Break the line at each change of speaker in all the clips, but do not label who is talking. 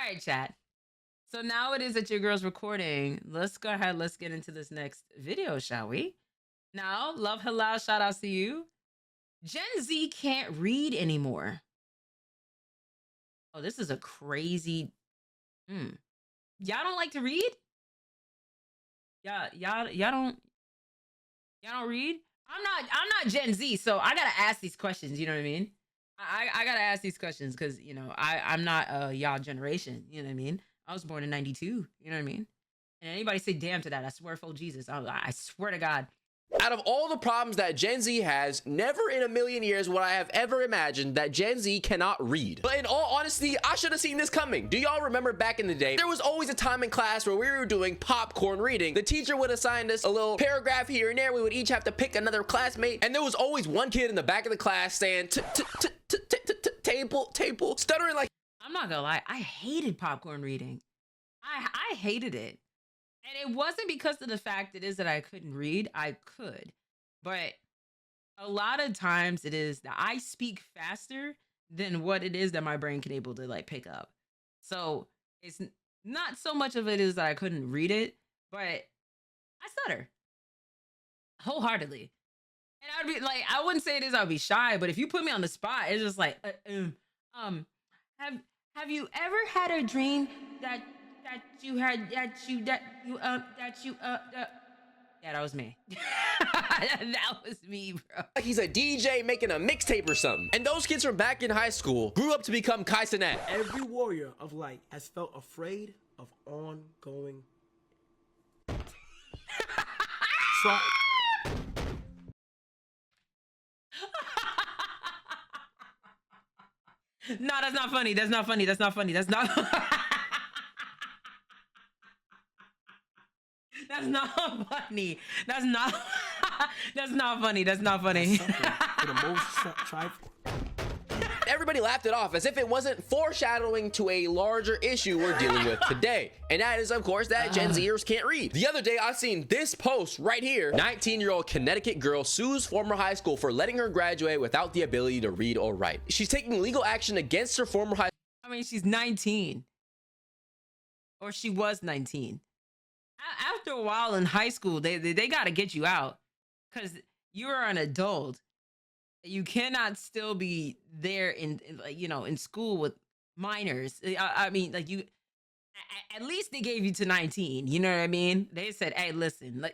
right, chat. So now it is that your girl's recording. Let's go ahead. Let's get into this next video, shall we? Now, love halal, shout outs to you. Gen Z can't read anymore. Oh, this is a crazy. Y'all don't like to read? Y'all don't read? I'm not Gen Z, so I gotta ask these questions. You know what I mean? I gotta ask these questions because I'm not y'all generation. You know what I mean? I was born in '92. You know what I mean? And anybody say damn to that? I swear, for Jesus, I swear to God.
Out of all the problems that Gen Z has, never in a million years would I have ever imagined that Gen Z cannot read. But in all honesty, I should have seen this coming. Do y'all remember back in the day, there was always a time in class where we were doing popcorn reading. The teacher would assign us a little paragraph here and there. We would each have to pick another classmate. And there was always one kid in the back of the class saying, table, stuttering like.
I'm not gonna lie, I hated popcorn reading. I hated it. And it wasn't because of the fact it is that I couldn't read. I could. But a lot of times it is that I speak faster than what it is that my brain can able to like pick up. So it's not so much of it is that I couldn't read it, but I stutter wholeheartedly. And I'd be like, I wouldn't say it is I'd be shy, but if you put me on the spot, it's just like, have you ever had a dream that yeah, that was me. That was me, bro.
Like he's a DJ making a mixtape or something. And those kids from back in high school grew up to become Kaisenet.
Every warrior of light has felt afraid of ongoing.
No, that's not funny. That's not funny. That's not funny. That's not. That's not funny. That's not. That's not funny. That's not funny.
For the most trifle.
Everybody laughed it off as if it wasn't foreshadowing to a larger issue we're dealing with today. And that is, of course, that Gen Zers can't read. The other day, I seen this post right here. 19-year-old Connecticut girl sues former high school for letting her graduate without the ability to read or write. She's taking legal action against her former high.
I mean, she's 19. Or she was 19. After a while in high school, they got to get you out because you're an adult. You cannot still be there in school with minors. I mean, like you, at least they gave you to 19. You know what I mean? They said, "Hey, listen,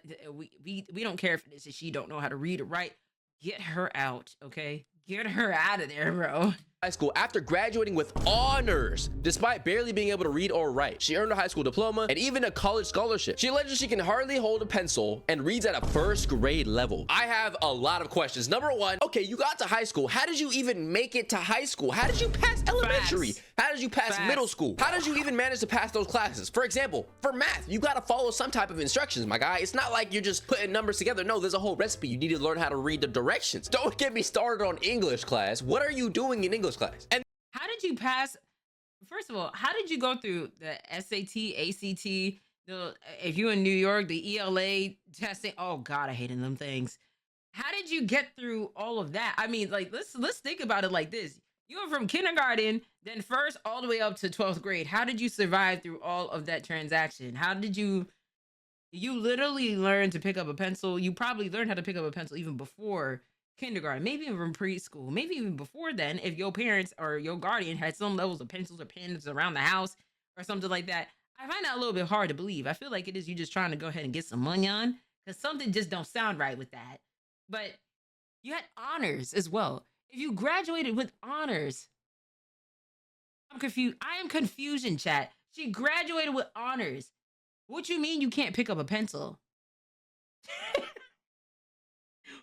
we don't care if she don't know how to read or write. Get her out, okay? Get her out of there, bro."
High school after graduating with honors despite barely being able to read or write. She earned a high school diploma and even a college scholarship. She alleges she can hardly hold a pencil and reads at a first grade level. I have a lot of questions. Number one, okay, you got to high school. How did you even make it to high school? How did you pass elementary? How did you pass middle school? How did you even manage to pass those classes? For example, for math, you got to follow some type of instructions, my guy. It's not like you're just putting numbers together. No, there's a whole recipe. You need to learn how to read the directions. Don't get me started on English class. What are you doing in English class? And
how did you pass? First of all, how did you go through the SAT, ACT? If you're in New York, the ELA testing. Oh God, I hated them things. How did you get through all of that? I mean, like let's think about it like this. You were from kindergarten, then first all the way up to 12th grade. How did you survive through all of that transaction? How did you literally learn to pick up a pencil? You probably learned how to pick up a pencil even before kindergarten, maybe even preschool, maybe even before then, if your parents or your guardian had some levels of pencils or pens around the house or something like that. I find that a little bit hard to believe. I feel like it is you just trying to go ahead and get some money on because something just don't sound right with that. But you had honors as well. If you graduated with honors, I'm confused. I am confusion, chat. She graduated with honors. What you mean you can't pick up a pencil?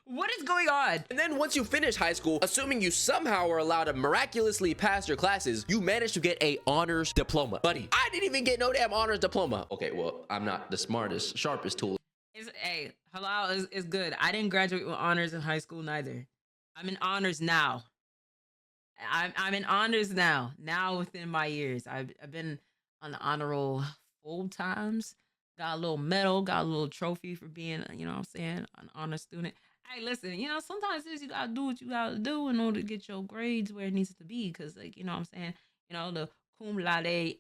What is going on?
And then once you finish high school, assuming you somehow are allowed to miraculously pass your classes, you managed to get a honors diploma. Buddy, I didn't even get no damn honors diploma. Okay, well, I'm not the smartest, sharpest tool.
Hey, halal is good. I didn't graduate with honors in high school neither. I'm in honors now. I'm in honors now. Now within my years. I've been on the honor roll full times. Got a little medal, got a little trophy for being, you know what I'm saying, an honor student. Hey, listen, sometimes you gotta do what you gotta do in order to get your grades where it needs to be. Cause like, you know what I'm saying, the cum laude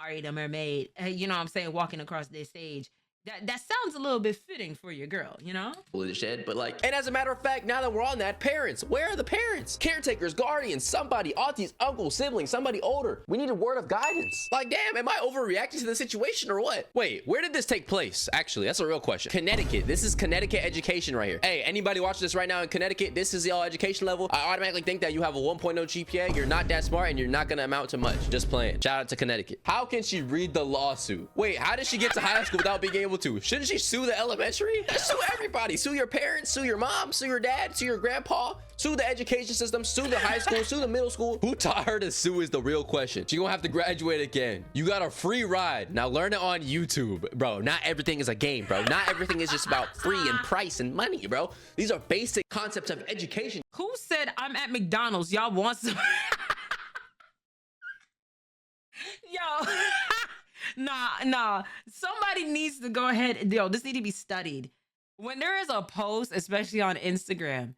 Ari the Mermaid, you know what I'm saying, walking across this stage. That sounds a little bit fitting for your girl, you know?
Shed, but like, and as a matter of fact, now that we're on that, parents, where are the parents? Caretakers, guardians, somebody, aunties, uncles, siblings, somebody older. We need a word of guidance. Like, damn, am I overreacting to the situation or what? Wait, where did this take place? Actually, that's a real question. Connecticut. This is Connecticut education right here. Hey, anybody watching this right now in Connecticut, this is y'all education level. I automatically think that you have a 1.0 GPA, you're not that smart, and you're not gonna amount to much. Just playing. Shout out to Connecticut. How can she read the lawsuit? Wait, how did she get to high school without being able to? Shouldn't she sue the elementary? Sue everybody. Sue your parents, sue your mom, sue your dad, sue your grandpa, sue the education system, sue the high school, sue the middle school. Who taught her to sue is the real question. She gonna have to graduate again. You got a free ride. Now learn it on YouTube, bro. Not everything is a game, bro. Not everything is just about free and price and money, bro. These are basic concepts of education.
Who said I'm at McDonald's? Y'all want some? Yo. Nah. Somebody needs to go ahead and this need to be studied. When there is a post, especially on Instagram,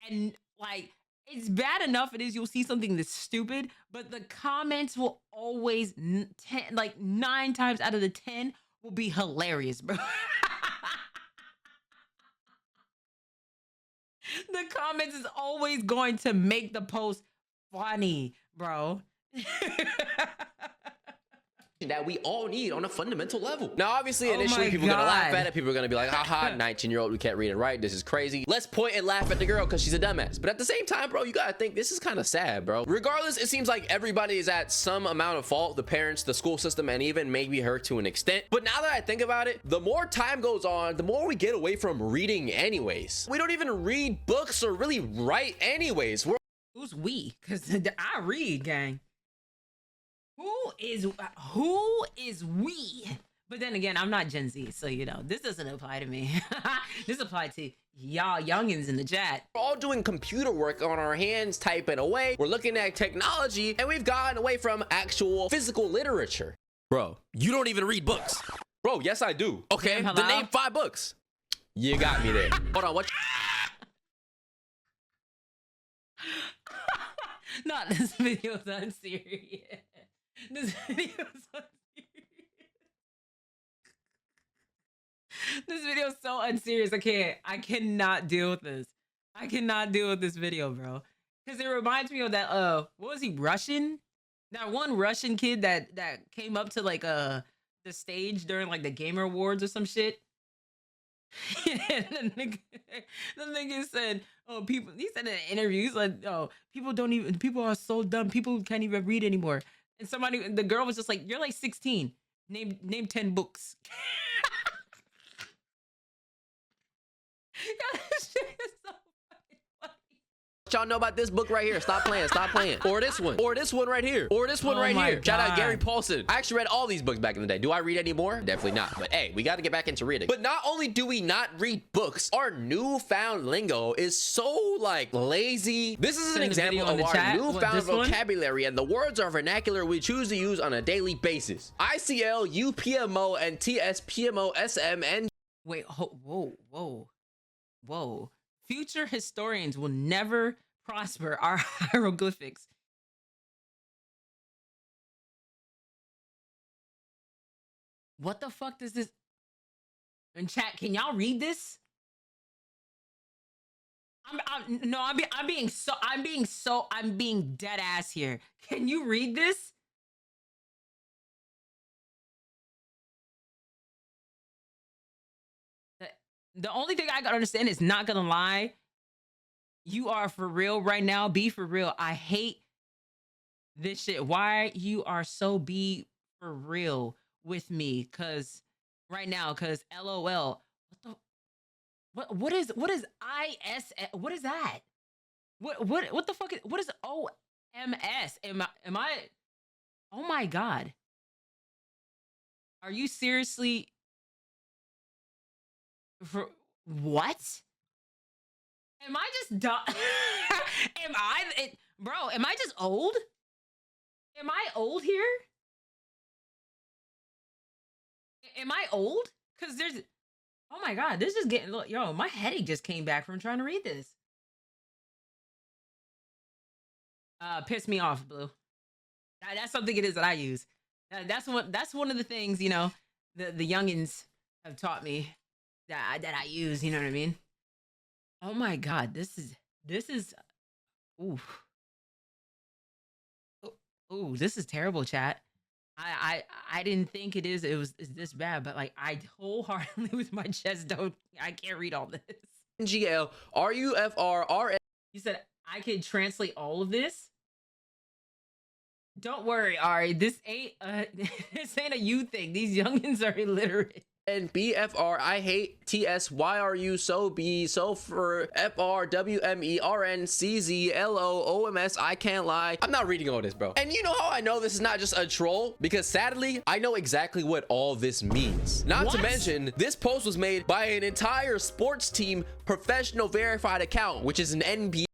and like it's bad enough it is you'll see something that's stupid, but the comments will always 9 times out of the 10 will be hilarious, bro. The comments is always going to make the post funny, bro.
That we all need on a fundamental level. Now, obviously, initially, people are gonna laugh at it. People are gonna be like, haha, 19-year-old, we can't read and write. This is crazy. Let's point and laugh at the girl because she's a dumbass. But at the same time, bro, you gotta think this is kind of sad, bro. Regardless, it seems like everybody is at some amount of fault. The parents, the school system, and even maybe her to an extent. But now that I think about it, the more time goes on, the more we get away from reading anyways. We don't even read books or really write anyways.
Who's we? Because I read, gang. Who is we? But then again, I'm not Gen Z, so this doesn't apply to me. This applies to y'all youngins in the chat.
We're all doing computer work on our hands, typing away. We're looking at technology, and we've gotten away from actual physical literature. Bro, you don't even read books. Bro, yes I do. Okay,
Damn,
then name 5 books. You got me there. Hold on, what?
Not this video's unserious. This video's unserious. This video's so unserious. I cannot deal with this. I cannot deal with this video, bro. Because it reminds me of that, what was he, Russian? That one Russian kid that came up to the stage during the Gamer Awards or some shit. And the nigga said, he said in an interview, he's like, people are so dumb, people can't even read anymore. And the girl was just like, you're 16. Name 10 books. Yeah, this shit is so funny.
Y'all know about this book right here. Stop playing. Or this one right here. Shout out Gary Paulson. I actually read all these books back in the day. Do I read any more? Definitely not. But hey, we got to get back into reading. But not only do we not read books, our newfound lingo is so lazy. This is an example of our newfound vocabulary and the words or vernacular we choose to use on a daily basis. ICL, UPMO, and TSPMO, SMN.
Wait, whoa. Future historians will never prosper our hieroglyphics. What the fuck does this? In chat, can y'all read this? I'm being dead ass here. Can you read this? The only thing I gotta understand is, not gonna lie, you are for real right now. Be for real. I hate this shit. Why you are so be for real with me? Cause right now, LOL. What is IS? What is that? What the fuck is, what is OMS? Am I? Oh my God. Are you seriously? For what? Am I just dumb? Bro, am I just old? Am I old here? Am I old? Because there's, oh my God, this is getting, yo, my headache just came back from trying to read this. Piss me off, Blue. That's something it is that I use. That's one of the things, you know, the youngins have taught me that I use. You know what I mean? Oh my god, this is ooh ooh this is terrible, chat. I didn't think it was this bad, but like I wholeheartedly with my chest don't I can't read all this.
GL RUFR.
You said I could translate all of this. Don't worry, Ari. This ain't this ain't a you thing. These youngins are illiterate.
And BFR, I hate TS, YRU, so B, so for FR, WME, RN, CZ, LO, OMS, I can't lie. I'm not reading all this, bro. And you know how I know this is not just a troll? Because sadly, I know exactly what all this means. Not to mention, this post was made by an entire sports team professional verified account, which is an NBA.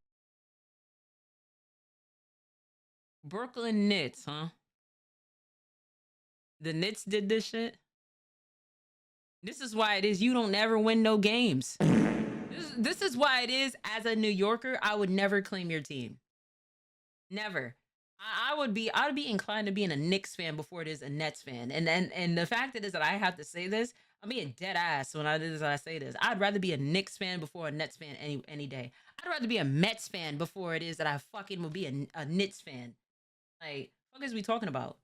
Brooklyn Knits, huh? The Knits did this shit. This is why it is you don't never win no games. This is why it is as a New Yorker, I would never claim your team. Never. I would be inclined to being a Knicks fan before it is a Nets fan. And the fact that is that I have to say this, I'm being dead ass when I say this. I'd rather be a Knicks fan before a Nets fan any day. I'd rather be a Mets fan before it is that I fucking would be a Knits fan. Like, what is we talking about?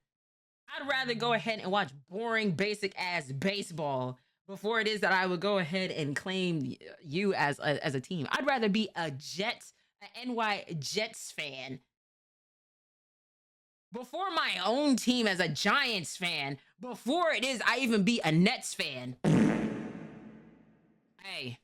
I'd rather go ahead and watch boring, basic ass baseball before it is that I would go ahead and claim you as a team. I'd rather be a NY Jets fan before my own team as a Giants fan, before it is I even be a Nets fan. Hey,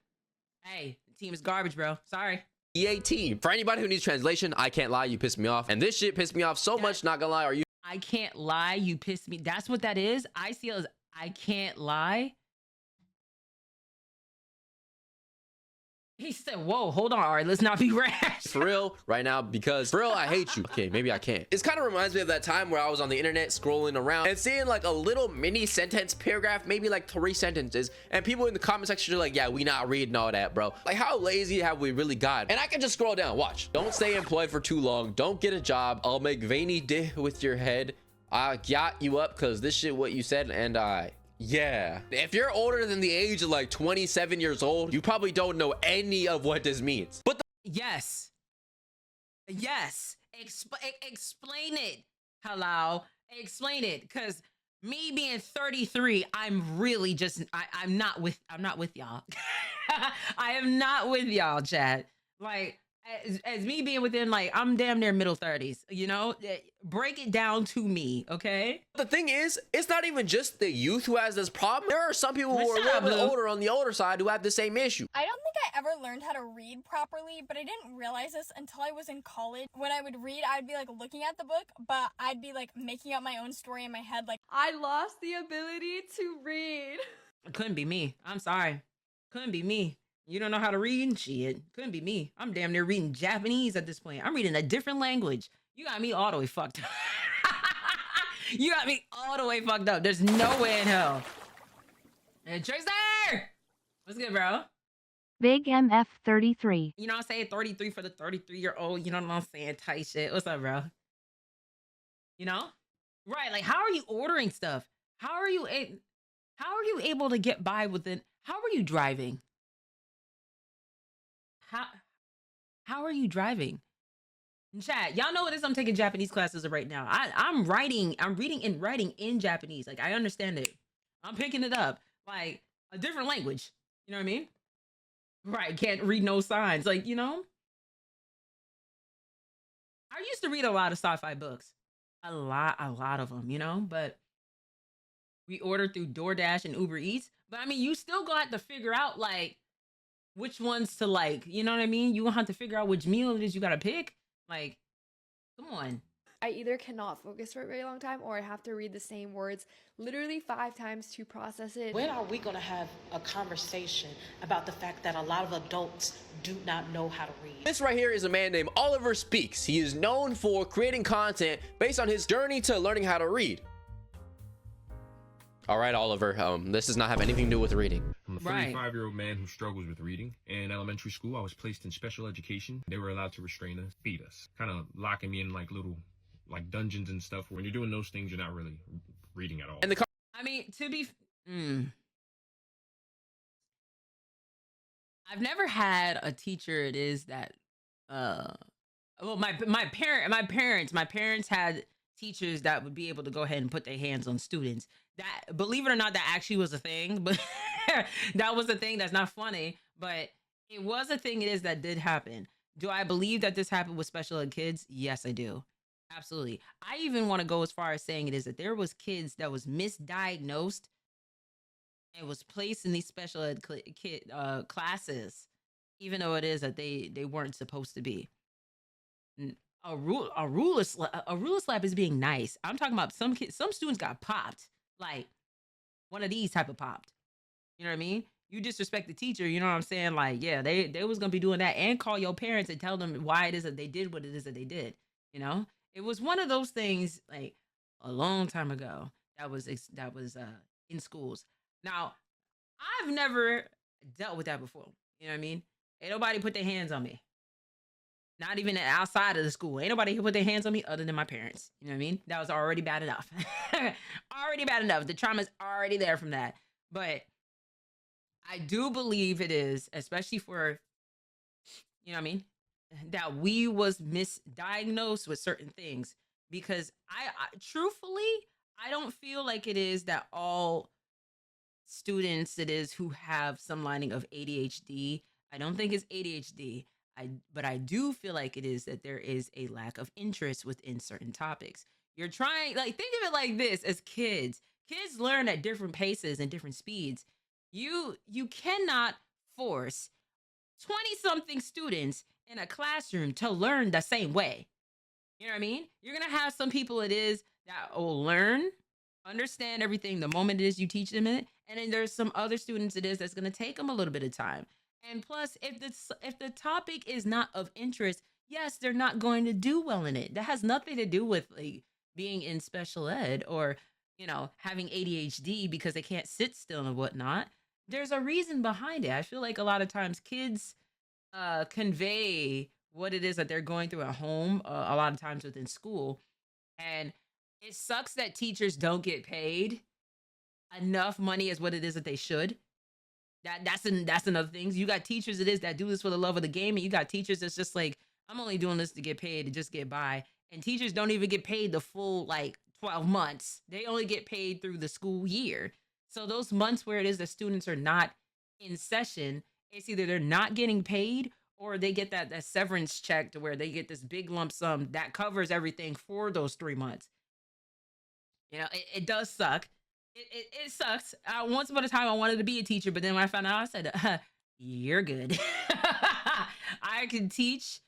the team is garbage, bro. Sorry.
EA team. For anybody who needs translation, I can't lie, you pissed me off. And this shit pissed me off so much, not gonna lie. Are you?
I can't lie, you pissed me. That's what that is. I see it as I can't lie. He said, whoa, hold on, Ari, let's not be rash.
For real, right now, because for real, I hate you. Okay, maybe I can't. This kind of reminds me of that time where I was on the internet scrolling around and seeing like a little mini sentence paragraph, maybe like 3 sentences, and people in the comment section are like, yeah, we not reading all that, bro. Like, how lazy have we really got? And I can just scroll down, watch. Don't stay employed for too long. Don't get a job. I'll make veiny dick with your head. I got you up because this shit what you said, and yeah, if you're older than the age of like 27 years old, you probably don't know any of what this means. But
yes, explain it. Hello, explain it, because me being 33, I'm really just I'm not with y'all. I am not with y'all, chat. Like, as me being within, like, I'm damn near middle 30s, you know? Break it down to me, okay?
the thing is, it's not even just the youth who has this problem. There are some people who are a little bit older on the older side who have the same issue.
I don't think I ever learned how to read properly, but I didn't realize this until I was in college. When I would read, I'd be like looking at the book, but I'd be like making up my own story in my head. Like,
I lost the ability to read.
It couldn't be me. I'm sorry. Couldn't be me. You don't know how to read? Shit. Couldn't be me. I'm damn near reading Japanese at this point. I'm reading a different language. You got me all the way fucked up. You got me all the way fucked up. There's no way in hell. Hey, Tracer! What's good, bro?
Big MF 33.
You know what I'm saying? 33 for the 33-year-old. You know what I'm saying? Tight shit. What's up, bro? You know? Right. Like, how are you ordering stuff? How are you able to get by with it? How are you driving? How are you driving? Chat, y'all know what it is. I'm taking Japanese classes right now. I'm reading and writing in Japanese. Like, I understand it. I'm picking it up. Like, a different language. You know what I mean? Right, can't read no signs. Like, you know? I used to read a lot of sci-fi books. A lot of them, you know? But we order through DoorDash and Uber Eats. But, I mean, you still got to figure out, like, which ones to like, you know what I mean? You gonna have to figure out which meal it is you gotta pick. Like, come on.
I either cannot focus for a very long time or I have to read the same words literally 5 times to process it.
When are we going to have a conversation about the fact that a lot of adults do not know how to read?
This right here is a man named Oliver Speaks. He is known for creating content based on his journey to learning how to read. All right, Oliver, this does not have anything to do with reading.
I'm a 35-year-old man who struggles with reading. In elementary school, I was placed in special education. They were allowed to restrain us, feed us, kind of locking me in like little dungeons and stuff. When you're doing those things, you're not really reading at all.
And the
I mean, I've never had a teacher it is that well my parents had teachers that would be able to go ahead and put their hands on students. That, believe it or not, that actually was a thing, but that was a thing. That's not funny, but it was a thing. It is that did happen. Do I believe that this happened with special ed kids? Yes, I do. Absolutely. I even want to go as far as saying it is that there was kids that was misdiagnosed and was placed in these special ed classes, even though it is that they weren't supposed to be. A ruler slap is being nice. I'm talking about some students got popped, like one of these type of popped. You know what I mean? You disrespect the teacher, you know what I'm saying? Like, yeah, they was gonna be doing that, and call your parents and tell them why it is that they did what it is that they did. You know, it was one of those things like a long time ago that was in schools. Now, I've never dealt with that before. You know what I mean? Ain't nobody put their hands on me. Not even outside of the school. Ain't nobody who put their hands on me other than my parents. You know what I mean? That was already bad enough. Already bad enough. The trauma's already there from that. But I do believe it is, especially for, you know what I mean, that we was misdiagnosed with certain things. Because I truthfully, I don't feel like it is that all students it is who have some lining of ADHD. I don't think it's ADHD. But I do feel like it is that there is a lack of interest within certain topics. You're trying, like, think of it like this: as kids learn at different paces and different speeds. You cannot force 20-something students in a classroom to learn the same way. You know what I mean? You're gonna have some people it is that will learn, understand everything the moment it is you teach them it, and then there's some other students it is that's gonna take them a little bit of time. And plus, if the topic is not of interest, yes, they're not going to do well in it. That has nothing to do with like being in special ed or, you know, having ADHD because they can't sit still and whatnot. There's a reason behind it. I feel like a lot of times kids convey what it is that they're going through at home, a lot of times within school. And it sucks that teachers don't get paid enough money as what it is that they should. That's another thing. You got teachers it is that do this for the love of the game, and you got teachers that's just like, I'm only doing this to get paid to just get by. And teachers don't even get paid the full like 12 months. They only get paid through the school year. So those months where it is that students are not in session, it's either they're not getting paid or they get that severance check to where they get this big lump sum that covers everything for those 3 months. You know, it does suck. It sucks. Once upon a time, I wanted to be a teacher, but then when I found out, I said, you're good. I can teach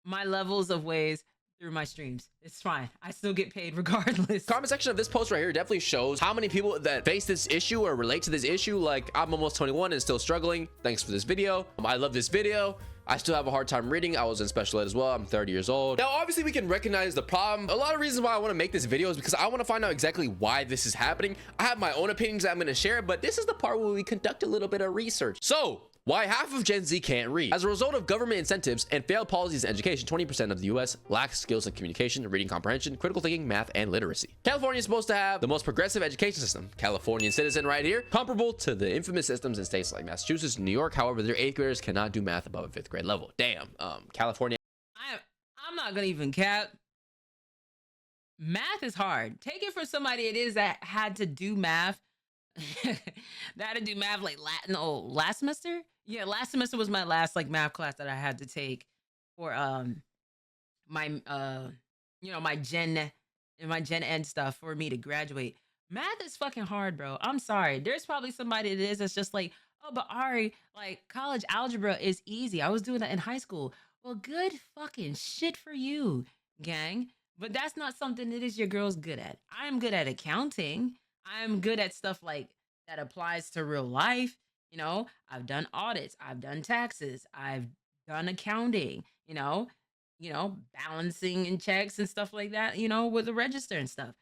my levels of ways through my streams. It's fine. I still get paid regardless.
Comment section of this post right here definitely shows how many people that face this issue or relate to this issue. Like, I'm almost 21 and still struggling. Thanks for this video. I love this video. I still have a hard time reading. I was in special ed as well. I'm 30 years old. Now, obviously, we can recognize the problem. A lot of reasons why I want to make this video is because I want to find out exactly why this is happening. I have my own opinions that I'm going to share, but this is the part where we conduct a little bit of research. So, why half of Gen Z can't read? As a result of government incentives and failed policies in education, 20% of the US lacks skills in communication, reading comprehension, critical thinking, math, and literacy. California is supposed to have the most progressive education system. Californian citizen right here, comparable to the infamous systems in states like Massachusetts and New York. However, their 8th graders cannot do math above a 5th grade level. Damn. California.
I'm not gonna even cap. Math is hard. Take it from somebody it is that had to do math. That had to do math like last semester. Yeah, last semester was my last like math class that I had to take for my my gen ed stuff for me to graduate. Math is fucking hard, bro. I'm sorry. There's probably somebody that is that's just like, oh, but Ari, like college algebra is easy. I was doing that in high school. Well, good fucking shit for you, gang. But that's not something that is your girl's good at. I'm good at accounting. I'm good at stuff like that applies to real life. You know, I've done audits, I've done taxes, I've done accounting, you know, balancing and checks and stuff like that, you know, with the register and stuff.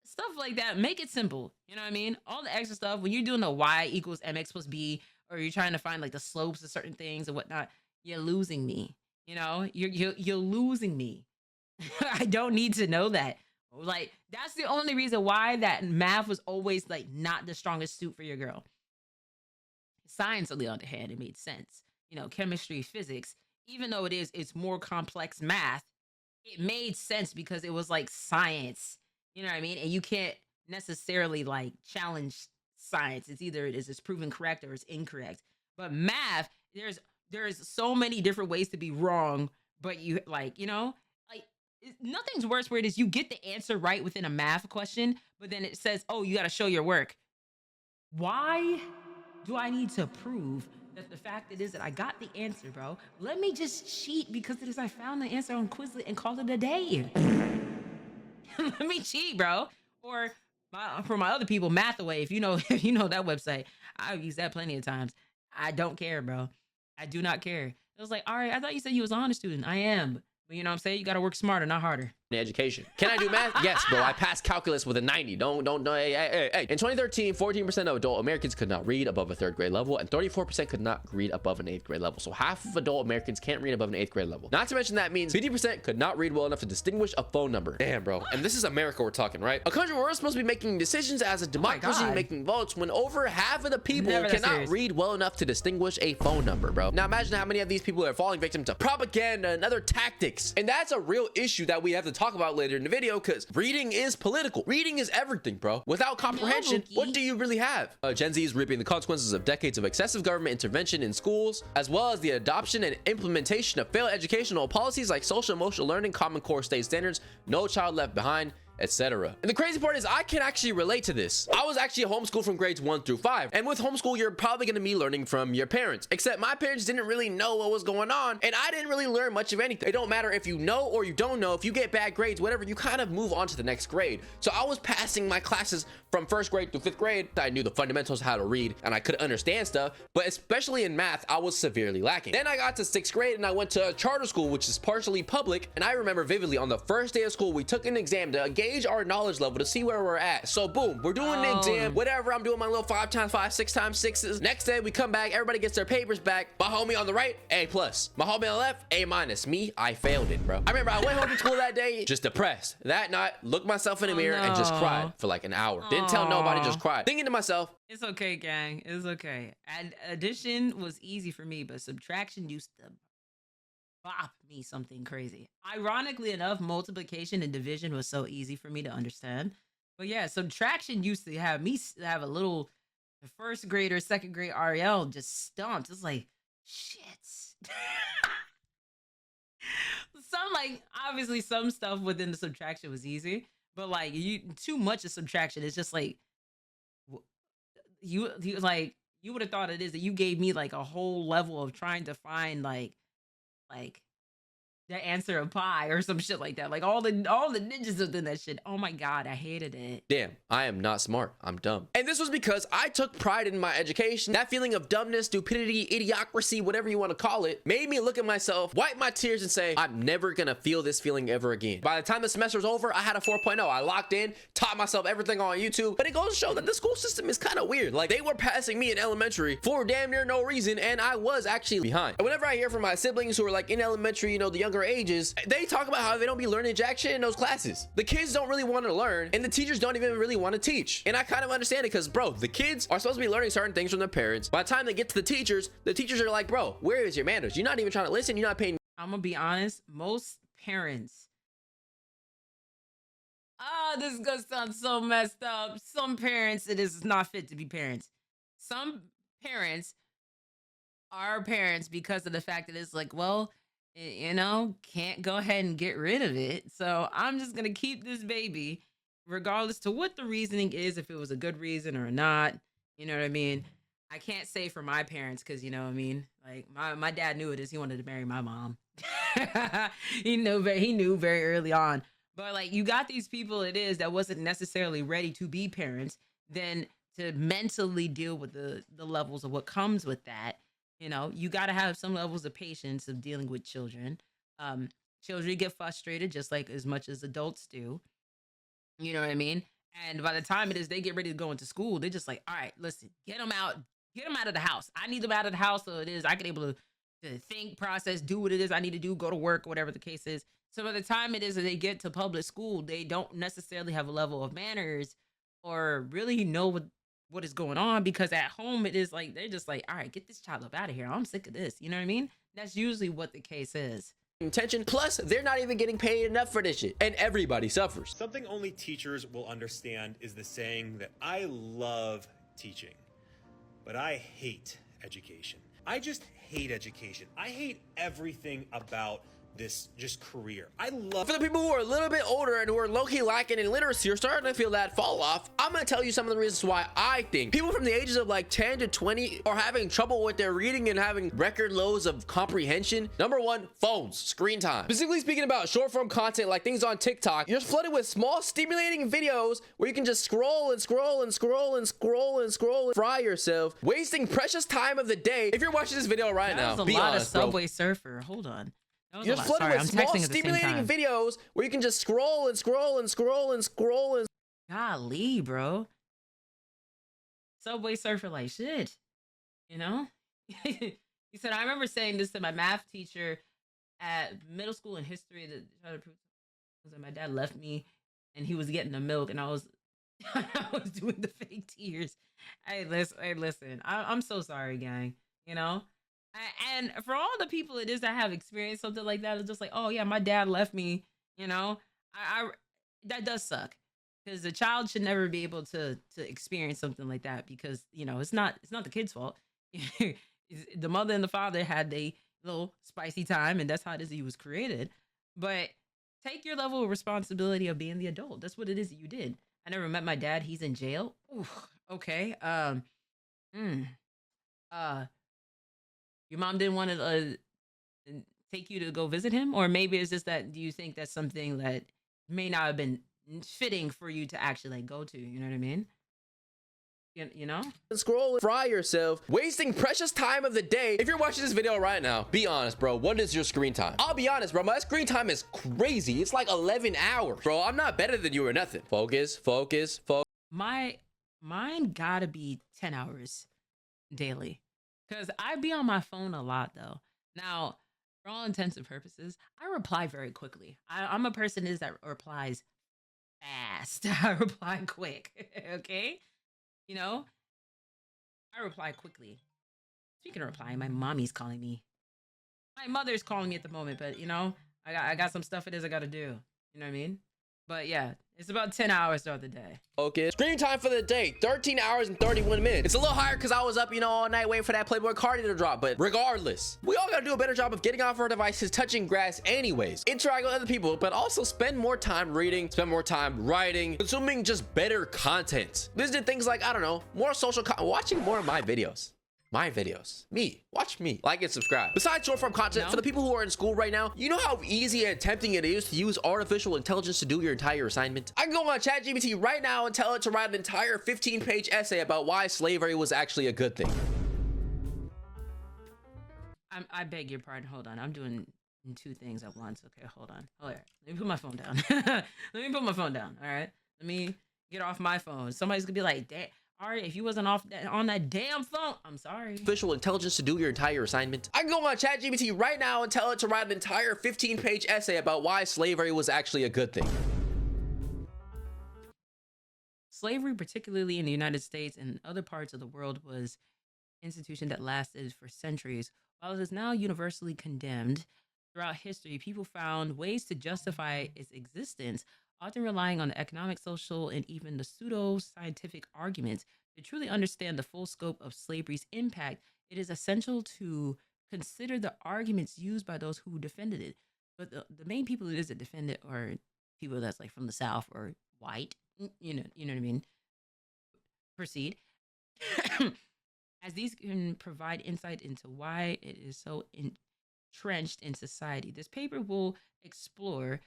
Stuff like that. Make it simple. You know what I mean? All the extra stuff, when you're doing the y equals mx plus b, or you're trying to find like the slopes of certain things and whatnot, you're losing me. You know, you're losing me. I don't need to know that. Like, that's the only reason why that math was always like not the strongest suit for your girl. Science, on the other hand, it made sense. You know, chemistry, physics, even though it's more complex math, it made sense because it was like science. You know what I mean? And you can't necessarily like challenge science. It's either it's proven correct or it's incorrect. But math, there's so many different ways to be wrong, but you like, you know, like nothing's worse where it is you get the answer right within a math question, but then it says, "Oh, you got to show your work." Why do I need to prove that the fact it is that I got the answer, bro? Let me just cheat because it is I found the answer on Quizlet and call it a day. Let me cheat, bro. Or for my other people, Mathaway. If you know, if you know that website, I've used that plenty of times. I don't care, bro. I do not care. It was like, all right, I thought you said you was an honor student. I am. But you know what I'm saying? You got to work smarter, not harder.
Education. Can I do math? Yes, bro. I passed calculus with a 90. Don't. Hey. In 2013, 14% of adult Americans could not read above a 3rd grade level, and 34% could not read above an 8th grade level. So half of adult Americans can't read above an 8th grade level. Not to mention that means 50% could not read well enough to distinguish a phone number. Damn, bro. And this is America we're talking, right? A country where we're supposed to be making decisions as a democracy, making votes, when over half of the people cannot read well enough to distinguish a phone number, bro. Now imagine how many of these people are falling victim to propaganda and other tactics. And that's a real issue that we have to talk about later in the video, because reading is political. Reading is everything, bro. Without comprehension, what do you really have? Gen Z is reaping the consequences of decades of excessive government intervention in schools, as well as the adoption and implementation of failed educational policies like social emotional learning, common core state standards, no child left behind, etc. And the crazy part is I can actually relate to this. I was actually homeschooled from grades 1 through 5. And with homeschool, you're probably going to be learning from your parents. Except my parents didn't really know what was going on, and I didn't really learn much of anything. It don't matter if you know or you don't know. If you get bad grades, whatever, you kind of move on to the next grade. So I was passing my classes from 1st grade through 5th grade. I knew the fundamentals of how to read, and I could understand stuff, but especially in math, I was severely lacking. Then I got to 6th grade and I went to a charter school, which is partially public. And I remember vividly on the first day of school, we took an exam to gauge our knowledge level to see where we're at. So boom, we're doing the exam, whatever. I'm doing my little 5 times 5, 6 times 6s. Next day we come back, everybody gets their papers back. My homie on the right, A+. My homie on the left, A-. Me, I failed it, bro. I remember I went home from school that day just depressed. That night, looked myself in the mirror and just cried for like an hour. Didn't tell nobody, just cried, thinking to myself,
it's okay, gang. It's okay. Addition was easy for me, but subtraction used to bop me something crazy. Ironically enough, multiplication and division was so easy for me to understand. But yeah, subtraction used to have me have a little, the 1st grade or 2nd grade Auriel just stumped. It's like, shit. Obviously some stuff within the subtraction was easy, but like too much of subtraction is just like, you would have thought it is that you gave me like a whole level of trying to find like the answer of pi or some shit like that. Like all the ninjas within that shit. Oh my God, I hated it.
Damn, I am not smart. I'm dumb. And this was because I took pride in my education. That feeling of dumbness, stupidity, idiocracy, whatever you want to call it, made me look at myself, wipe my tears and say, I'm never gonna feel this feeling ever again. By the time the semester was over, I had a 4.0. I locked in, taught myself everything on YouTube. But it goes to show that the school system is kind of weird. Like they were passing me in elementary for damn near no reason, and I was actually behind. And whenever I hear from my siblings who are like in elementary, you know, the younger ages, they talk about how they don't be learning jack shit in those classes. The kids don't really want to learn, and the teachers don't even really want to teach. And I kind of understand it because, bro, the kids are supposed to be learning certain things from their parents. By the time they get to the teachers are like, bro, where is your manners? You're not even trying to listen. You're not paying.
I'm gonna be honest, most parents, this is gonna sound so messed up. Some parents, it is not fit to be parents. Some parents are parents because of the fact that it's like, well, you know, can't go ahead and get rid of it. So I'm just going to keep this baby, regardless to what the reasoning is, if it was a good reason or not. You know what I mean? I can't say for my parents because, you know what I mean? Like my dad knew it is. He wanted to marry my mom. He knew very early on. But like you got these people it is that wasn't necessarily ready to be parents, then to mentally deal with the levels of what comes with that. You know, you got to have some levels of patience of dealing with children. Children get frustrated just like as much as adults do. You know what I mean? And by the time it is they get ready to go into school, they're just like, all right, listen, get them out of the house. I need them out of the house so it is I can able to think, process, do what it is I need to do, go to work, whatever the case is. So by the time it is that they get to public school, they don't necessarily have a level of manners or really know what is going on, because at home it is like they're just like, all right, get this child up out of here. I'm sick of this. You know what I mean? That's usually what the case is.
Attention. Plus, they're not even getting paid enough for this shit, and everybody suffers.
Something only teachers will understand is the saying that I love teaching, but I hate education. I just hate education. I hate everything about this just career. I love.
For the people who are a little bit older and who are low-key lacking in literacy or starting to feel that fall off, I'm gonna tell you some of the reasons why I think people from the ages of like 10 to 20 are having trouble with their reading and having record lows of comprehension. Number one, phones, screen time. Specifically speaking about short form content like things on TikTok, you're flooded with small stimulating videos where you can just scroll and scroll and scroll and scroll and scroll and fry yourself, wasting precious time of the day. If you're watching this video right now,
That was
be
a lot
honest,
of
bro.
Subway Surfer. Hold on. That was a
You're
lot.
flooded
Sorry,
with
I'm
small
texting at the same
stimulating
time.
videos where you can just scroll and scroll and scroll and scroll and
Golly, bro. Subway Surfer like shit. You know? He said, I remember saying this to my math teacher at middle school in history that tried to prove that my dad left me and he was getting the milk and I was I was doing the fake tears. Hey, listen. I'm so sorry, gang. You know? And for all the people it is that have experienced something like that, it's just like, oh yeah, my dad left me, you know. I that does suck, because the child should never be able to experience something like that, because you know it's not the kid's fault. The mother and the father had a little spicy time, and that's how it is that he was created. But take your level of responsibility of being the adult. That's what it is that you did. I never met my dad. He's in jail. Oof, okay. Your mom didn't want to take you to go visit him? Or maybe it's just that, do you think that's something that may not have been fitting for you to actually like go to? You know what I mean? You know?
scroll and fry yourself, wasting precious time of the day. If you're watching this video right now, be honest, bro. What is your screen time? I'll be honest, bro. My screen time is crazy. It's like 11 hours. Bro, I'm not better than you or nothing. Focus.
Mine gotta be 10 hours daily. Because I be on my phone a lot, though. Now, for all intents and purposes, I reply very quickly. I'm a person that replies fast. I reply quick, okay? You know? I reply quickly. Speaking of replying, my mommy's calling me. My mother's calling me at the moment, but, you know, I got some stuff it is I gotta do. You know what I mean? But yeah, it's about 10 hours throughout the day.
Focus. Screen time for the day, 13 hours and 31 minutes. It's a little higher because I was up, you know, all night waiting for that Playboy Cardi to drop. But regardless, we all gotta do a better job of getting off our devices, touching grass anyways, interact with other people, but also spend more time reading, spend more time writing, consuming just better content. Visiting things like, I don't know, more social watching more of my videos. Watch me, like and subscribe. Besides short form content, for the people who are in school right now, you know how easy and tempting it is to use artificial intelligence to do your entire assignment? I can go on ChatGPT right now and tell it to write an entire 15-page essay about why slavery was actually a good thing.
I beg your pardon. Hold on. I'm doing two things at once. Okay, hold on. All right. Let me put my phone down. Let me put my phone down. All right. Let me get off my phone. Somebody's gonna be like, damn. All right, if you wasn't on that damn phone, I'm sorry.
Artificial intelligence to do your entire assignment. I can go on ChatGPT right now and tell it to write an entire 15-page essay about why slavery was actually a good thing.
Slavery, particularly in the United States and other parts of the world, was an institution that lasted for centuries. While it is now universally condemned, throughout history, people found ways to justify its existence, often relying on the economic, social, and even the pseudo-scientific arguments. To truly understand the full scope of slavery's impact, it is essential to consider the arguments used by those who defended it. But the main people it is that defend it are people that's like from the South or white. You know what I mean? Proceed. As these can provide insight into why it is so entrenched in society. This paper will explore,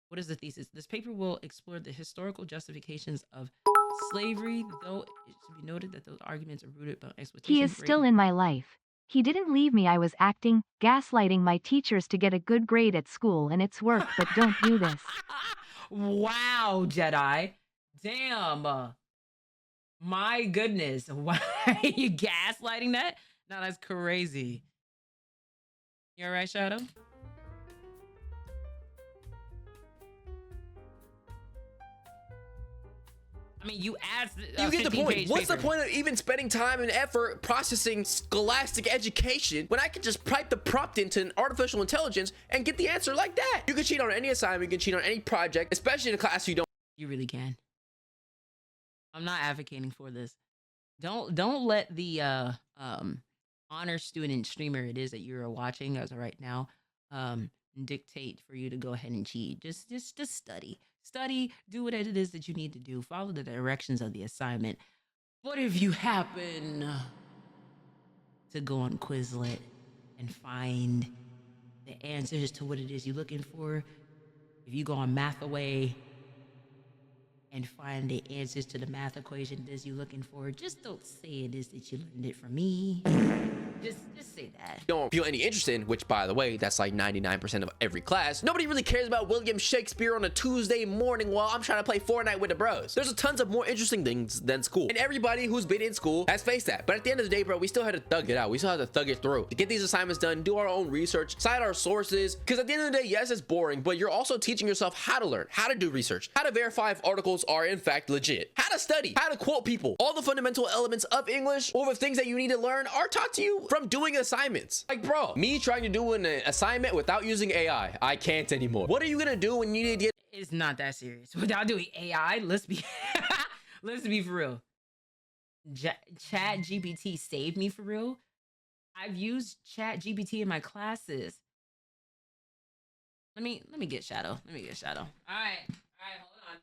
what is the thesis? This paper will explore the historical justifications of slavery, though it should be noted that those arguments are rooted on exploitation.
He is still in my life. He didn't leave me. I was acting, gaslighting my teachers to get a good grade at school, and it's work, but don't do this.
Wow, Jedi. Damn. My goodness. Why are you gaslighting that? No, that's crazy. You all right, Shadow? I mean, you asked.
You get the point.
15-page
What's the
paper.
point of even spending time and effort processing scholastic education when I can just type the prompt into an artificial intelligence and get the answer like that? You can cheat on any assignment, you can cheat on any project, especially in a class you don't.
You really can. I'm not advocating for this. Don't let the honor student streamer it is that you're watching as of right now dictate for you to go ahead and cheat. Just study, do what it is that you need to do, follow the directions of the assignment. What if you happen to go on Quizlet and find the answers to what it is you're looking for? If you go on Mathaway and find the answers to the math equation that you're looking for, just don't say it is that you learned it from me. Just say that.
Don't feel any interest in, which by the way, that's like 99% of every class. Nobody really cares about William Shakespeare on a Tuesday morning while I'm trying to play Fortnite with the bros. There's a tons of more interesting things than school. And everybody who's been in school has faced that. But at the end of the day, bro, we still had to thug it out. We still had to thug it through to get these assignments done, do our own research, cite our sources. Because at the end of the day, yes, it's boring, but you're also teaching yourself how to learn, how to do research, how to verify if articles are in fact legit, how to study, how to quote people. All the fundamental elements of English or the things that you need to learn are taught to you from doing assignments. Like, bro, me trying to do an assignment without using AI, I can't anymore. What are you gonna do when you need to get?
It's not that serious. Without doing AI, let's be for real. Chat GPT saved me for real. I've used Chat GPT in my classes. Let me get Shadow. All right, hold on.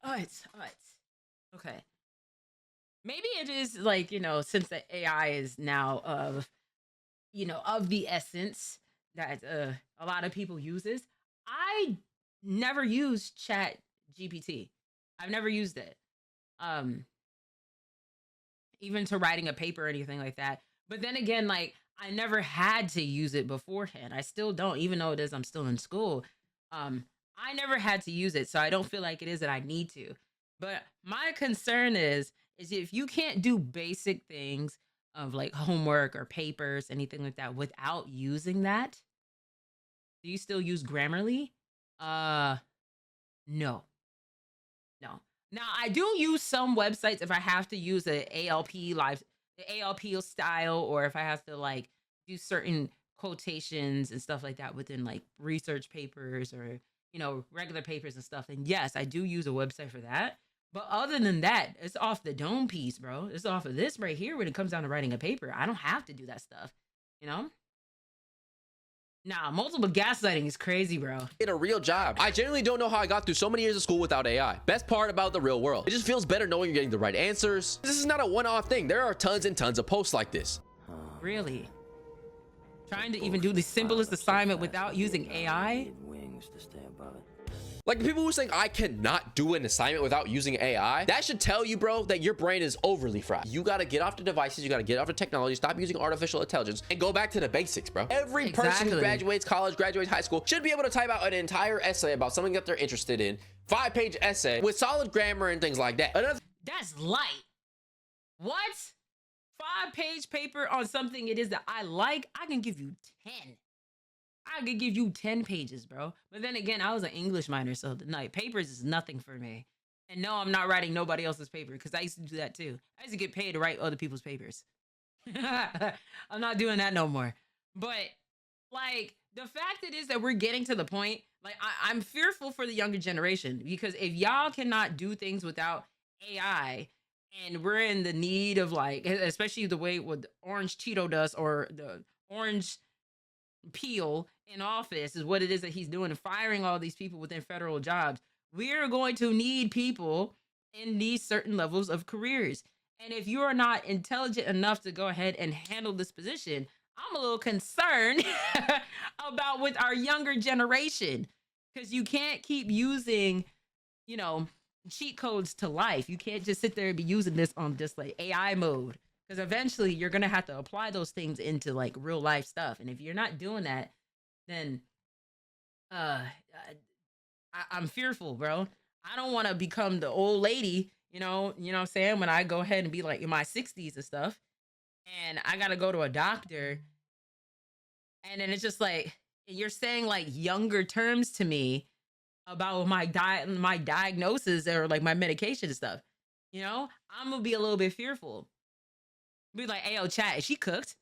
All right. Okay. Maybe it is like, since the AI is now of the essence that a lot of people uses. I never used Chat GPT. I've never used it. Even to writing a paper or anything like that. But then again, like, I never had to use it beforehand. I still don't, even though I'm still in school. I never had to use it, so I don't feel like it is that I need to. But my concern is if you can't do basic things of like homework or papers, anything like that, without using that, do you still use Grammarly? No. Now I do use some websites if I have to use the ALP style, or if I have to like do certain quotations and stuff like that within like research papers or regular papers and stuff. And yes, I do use a website for that. But other than that, it's off the dome piece, bro. It's off of this right here when it comes down to writing a paper. I don't have to do that stuff, Nah, multiple gaslighting is crazy, bro.
Get a real job. I genuinely don't know how I got through so many years of school without AI. Best part about the real world, it just feels better knowing you're getting the right answers. This is not a one-off thing. There are tons and tons of posts like this.
Really? Trying to even do the simplest assignment without using AI?
Like, the people who saying I cannot do an assignment without using AI, that should tell you, bro, that your brain is overly fried. You gotta get off the devices, you gotta get off the technology, stop using artificial intelligence, and go back to the basics, bro. Every person who graduates college, graduates high school, should be able to type out an entire essay about something that they're interested in, 5-page essay with solid grammar and things like that.
That's light. What? 5-page paper on something it is that I like? I can give you 10. I could give you 10 pages, bro. But then again, I was an English minor, so papers is nothing for me. And no, I'm not writing nobody else's paper, because I used to do that too. I used to get paid to write other people's papers. I'm not doing that no more. But like, the fact it is that we're getting to the point, like, I'm fearful for the younger generation, because if y'all cannot do things without AI, and we're in the need of, like, especially the way what Orange Cheeto does, or the Orange Peel in office is what it is that he's doing, firing all these people within federal jobs. We're going to need people in these certain levels of careers. And if you are not intelligent enough to go ahead and handle this position, I'm a little concerned about with our younger generation, because you can't keep using, cheat codes to life. You can't just sit there and be using this on just like AI mode, because eventually you're gonna have to apply those things into like real life stuff. And if you're not doing that, then I'm fearful, bro. I don't want to become the old lady, what I'm saying, when I go ahead and be like in my 60s and stuff, and I gotta go to a doctor, and then it's just like you're saying like younger terms to me about my diagnosis or like my medication and stuff. I'm gonna be a little bit fearful. Be like, hey, yo, chat, is she cooked?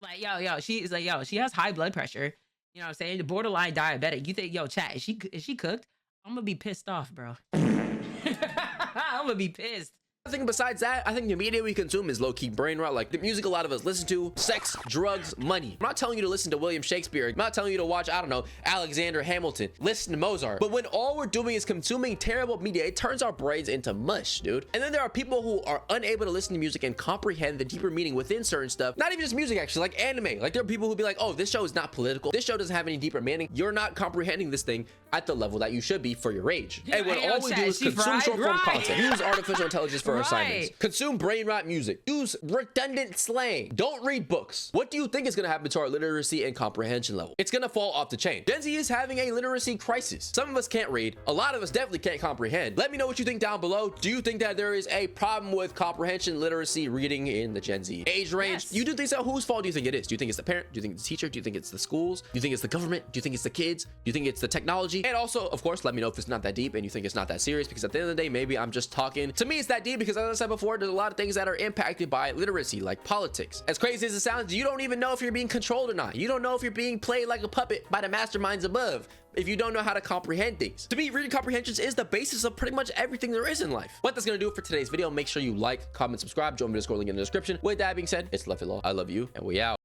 Like, yo, she is like, yo, she has high blood pressure. You know what I'm saying? The borderline diabetic. You think, yo, chat, is she cooked? I'm gonna be pissed off, bro. I'm gonna be pissed.
I think besides that, I think the media we consume is low-key brain rot. Like the music a lot of us listen to, sex, drugs, money. I'm not telling you to listen to William Shakespeare. I'm not telling you to watch, I don't know, Alexander Hamilton. Listen to Mozart. But when all we're doing is consuming terrible media, it turns our brains into mush, dude. And then there are people who are unable to listen to music and comprehend the deeper meaning within certain stuff. Not even just music, actually, like anime. Like there are people who be like, oh, this show is not political. This show doesn't have any deeper meaning. You're not comprehending this thing at the level that you should be for your age.
Yeah,
and when all we do is consume short-form content, use artificial intelligence for our assignments, consume brain rot music, use redundant slang, don't read books. What do you think is going to happen to our literacy and comprehension level? It's going to fall off the chain. Gen Z is having a literacy crisis. Some of us can't read. A lot of us definitely can't comprehend. Let me know what you think down below. Do you think that there is a problem with comprehension, literacy, reading in the Gen Z age range?
Yes.
You do think so? Whose fault do you think it is? Do you think it's the parent? Do you think it's the teacher? Do you think it's the schools? Do you think it's the government? Do you think it's the kids? Do you think it's the technology? And also, of course, let me know if it's not that deep and you think it's not that serious, because at the end of the day, maybe I'm just talking. To me, it's that deep because, as I said before, there's a lot of things that are impacted by literacy, like politics. As crazy as it sounds, you don't even know if you're being controlled or not. You don't know if you're being played like a puppet by the masterminds above if you don't know how to comprehend things. To me, reading comprehensions is the basis of pretty much everything there is in life. But that's gonna do it for today's video. Make sure you like, comment, subscribe, join me Discord, link in the description. With that being said, it's Love It Law. I love you, and we out.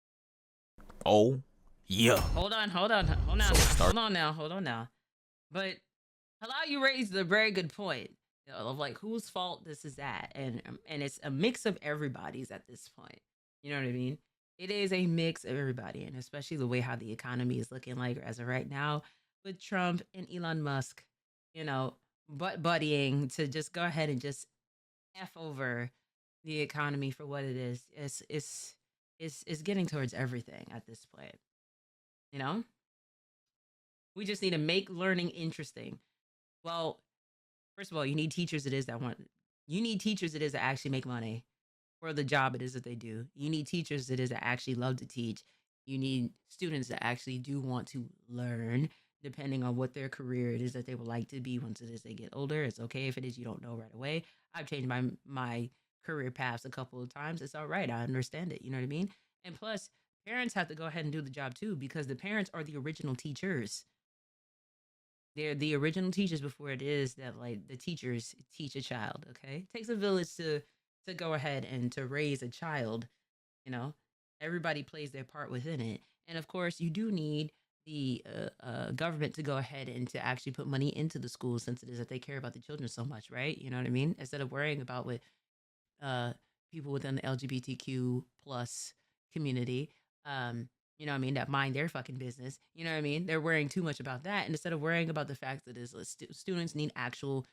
Oh yeah.
Hold on now. But Halal, you raised a very good point of like whose fault this is at, and it's a mix of everybody's at this point. You know what I mean? It is a mix of everybody, and especially the way how the economy is looking like as of right now with Trump and Elon Musk, buddying to just go ahead and just F over the economy for what it is. It's getting towards everything at this point. We just need to make learning interesting. Well, first of all, you need teachers that actually make money for the job it is that they do. You need teachers that actually love to teach. You need students that actually do want to learn, depending on what their career it is that they would like to be once it is they get older. It's okay if it is you don't know right away. I've changed my career paths a couple of times. It's all right. I understand it. You know what I mean? And plus, parents have to go ahead and do the job too, because the parents are the original teachers. They're the original teachers before it is that like the teachers teach a child. Okay, it takes a village to go ahead and to raise a child. Everybody plays their part within it, and of course, you do need the government to go ahead and to actually put money into the schools, since it is that they care about the children so much, right? You know what I mean? Instead of worrying about what people within the LGBTQ plus community, you know what I mean, that mind their fucking business. You know what I mean? They're worrying too much about that. And instead of worrying about the fact that students need actual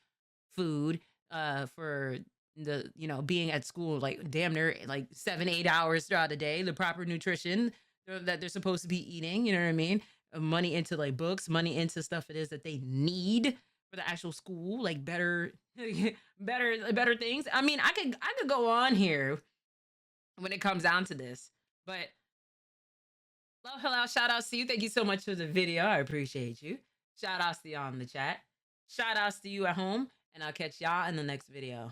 food for the, being at school, like damn near like 7-8 hours throughout the day, the proper nutrition that they're supposed to be eating, you know what I mean? Money into like books, money into stuff it is that they need for the actual school, like better things. I mean, I could go on here when it comes down to this, but love, hello, shout outs to you. Thank you so much for the video. I appreciate you. Shout outs to y'all in the chat. Shout outs to you at home. And I'll catch y'all in the next video.